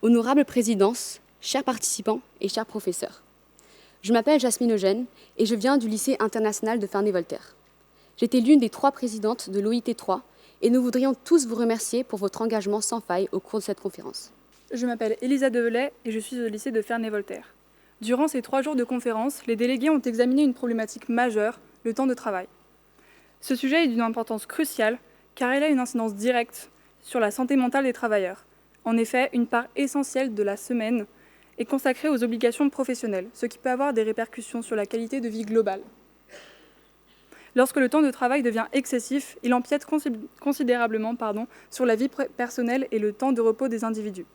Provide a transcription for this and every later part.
Honorable présidence, chers participants et chers professeurs. Je m'appelle Jasmine Eugène et je viens du lycée international de Ferney-Voltaire. J'étais l'une des 3 présidentes de l'OIT 3 et nous voudrions tous vous remercier pour votre engagement sans faille au cours de cette conférence. Je m'appelle Elisa Develay et je suis au lycée de Ferney-Voltaire. Durant ces 3 jours de conférence, les délégués ont examiné une problématique majeure, le temps de travail. Ce sujet est d'une importance cruciale car il a une incidence directe sur la santé mentale des travailleurs. En effet, une part essentielle de la semaine est consacrée aux obligations professionnelles, ce qui peut avoir des répercussions sur la qualité de vie globale. Lorsque le temps de travail devient excessif, il empiète considérablement sur la vie personnelle et le temps de repos des individus.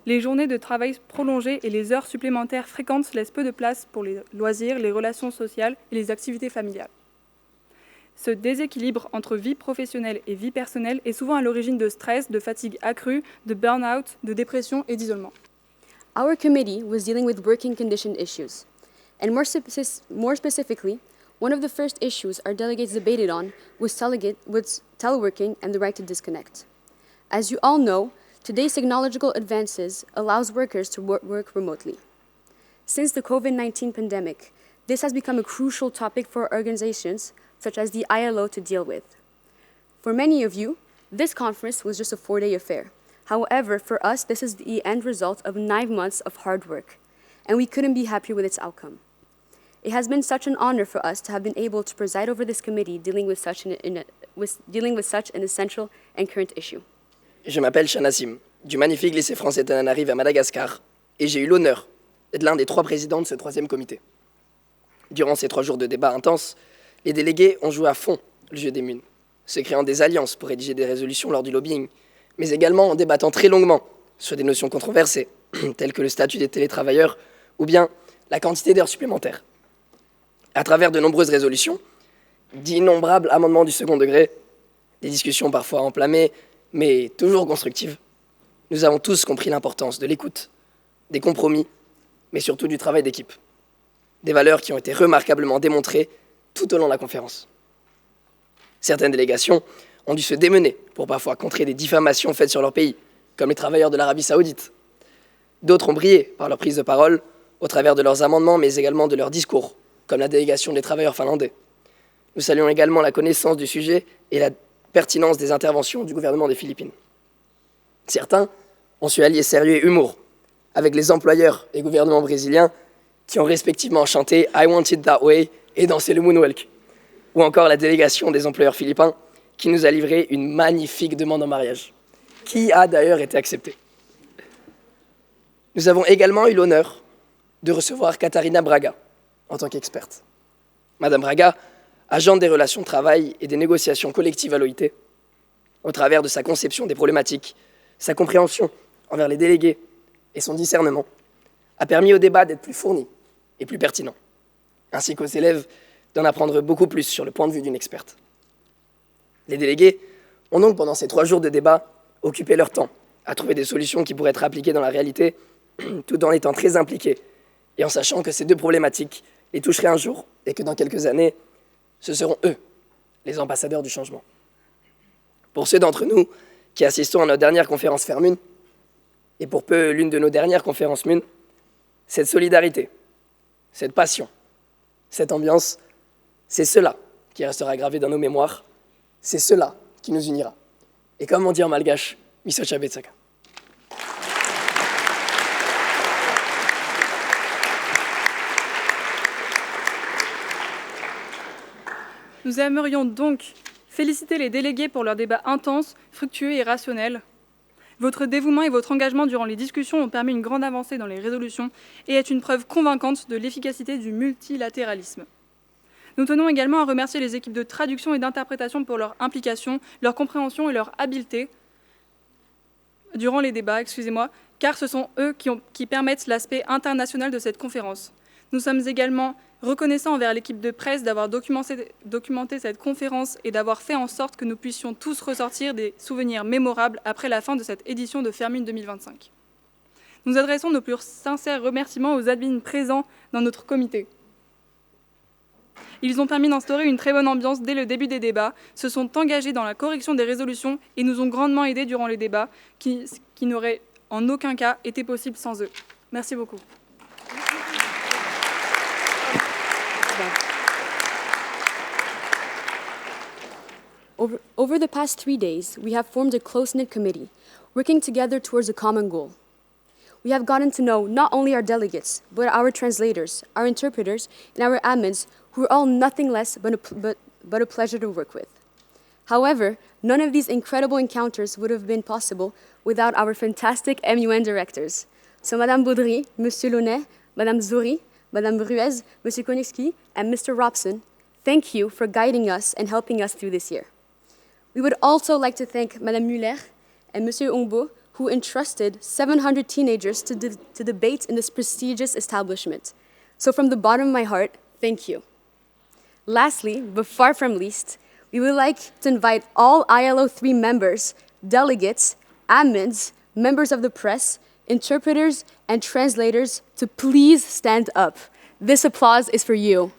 Les journées de travail prolongées et les heures supplémentaires fréquentes laissent peu de place pour les loisirs, les relations sociales et les activités familiales. Ce déséquilibre entre vie professionnelle et vie personnelle est souvent à l'origine de stress, de fatigue accrue, de burn-out, de dépression et d'isolement. Our committee was dealing with working condition issues. And more specifically, one of the first issues our delegates debated on was teleworking and the right to disconnect. As you all know, today's technological advances allows workers to work remotely. Since the COVID-19 pandemic, this has become a crucial topic for organizations such as the ILO to deal with. For many of you, this conference was just a 4-day affair. However, for us, this is the end result of 9 months of hard work, and we couldn't be happier with its outcome. It has been such an honor for us to have been able to preside over this committee dealing with such an essential and current issue. Je m'appelle Chanassim, du magnifique lycée français Tananarive à Madagascar, et j'ai eu l'honneur d'être l'un des 3 présidents de ce 3e comité. Durant ces 3 jours de débats intenses, les délégués ont joué à fond le jeu des munes, se créant des alliances pour rédiger des résolutions lors du lobbying, mais également en débattant très longuement sur des notions controversées, telles que le statut des télétravailleurs ou bien la quantité d'heures supplémentaires. À travers de nombreuses résolutions, d'innombrables amendements du second degré, des discussions parfois enflammées, mais toujours constructives, nous avons tous compris l'importance de l'écoute, des compromis, mais surtout du travail d'équipe. Des valeurs qui ont été remarquablement démontrées tout au long de la conférence. Certaines délégations ont dû se démener pour parfois contrer des diffamations faites sur leur pays, comme les travailleurs de l'Arabie Saoudite. D'autres ont brillé par leur prise de parole, au travers de leurs amendements, mais également de leurs discours, comme la délégation des travailleurs finlandais. Nous saluons également la connaissance du sujet et la pertinence des interventions du gouvernement des Philippines. Certains ont su allier sérieux et humour avec les employeurs et gouvernements brésiliens qui ont respectivement chanté « I want it that way » et dansé le moonwalk, ou encore la délégation des employeurs philippins qui nous a livré une magnifique demande en mariage, qui a d'ailleurs été acceptée. Nous avons également eu l'honneur de recevoir Catarina Braga en tant qu'experte. Madame Braga, agente des relations de travail et des négociations collectives à l'OIT, au travers de sa conception des problématiques, sa compréhension envers les délégués et son discernement, a permis au débat d'être plus fourni et plus pertinent, ainsi qu'aux élèves d'en apprendre beaucoup plus sur le point de vue d'une experte. Les délégués ont donc, pendant ces 3 jours de débat, occupé leur temps à trouver des solutions qui pourraient être appliquées dans la réalité, tout en étant très impliqués et en sachant que ces 2 problématiques les toucheraient un jour et que dans quelques années, ce seront eux, les ambassadeurs du changement. Pour ceux d'entre nous qui assistons à notre dernière conférence Fairmune, et pour peu l'une de nos dernières conférences MUN, cette solidarité, cette passion, cette ambiance, c'est cela qui restera gravé dans nos mémoires, c'est cela qui nous unira. Et comme on dit en malgache, Misocha Betsaka. Nous aimerions donc féliciter les délégués pour leur débat intense, fructueux et rationnel. Votre dévouement et votre engagement durant les discussions ont permis une grande avancée dans les résolutions et est une preuve convaincante de l'efficacité du multilatéralisme. Nous tenons également à remercier les équipes de traduction et d'interprétation pour leur implication, leur compréhension et leur habileté durant les débats, car ce sont eux qui permettent l'aspect international de cette conférence. Nous sommes également reconnaissants envers l'équipe de presse d'avoir documenté cette conférence et d'avoir fait en sorte que nous puissions tous ressortir des souvenirs mémorables après la fin de cette édition de Fairmune 2025. Nous adressons nos plus sincères remerciements aux admins présents dans notre comité. Ils ont permis d'instaurer une très bonne ambiance dès le début des débats, se sont engagés dans la correction des résolutions et nous ont grandement aidés durant les débats qui n'auraient en aucun cas été possible sans eux. Merci beaucoup. Over the past 3 days, we have formed a close-knit committee, working together towards a common goal. We have gotten to know not only our delegates, but our translators, our interpreters, and our admins, who are all nothing less but a pleasure to work with. However, none of these incredible encounters would have been possible without our fantastic MUN directors. So Madame Baudry, Monsieur Launay, Madame Zouri, Madame Ruez, Monsieur Konicki, and Mr. Robson, thank you for guiding us and helping us through this year. We would also like to thank Madame Muller and Monsieur Ongbo, who entrusted 700 teenagers to debate in this prestigious establishment. So from the bottom of my heart, thank you. Lastly, but far from least, we would like to invite all ILO 3 members, delegates, admins, members of the press, interpreters, and translators to please stand up. This applause is for you.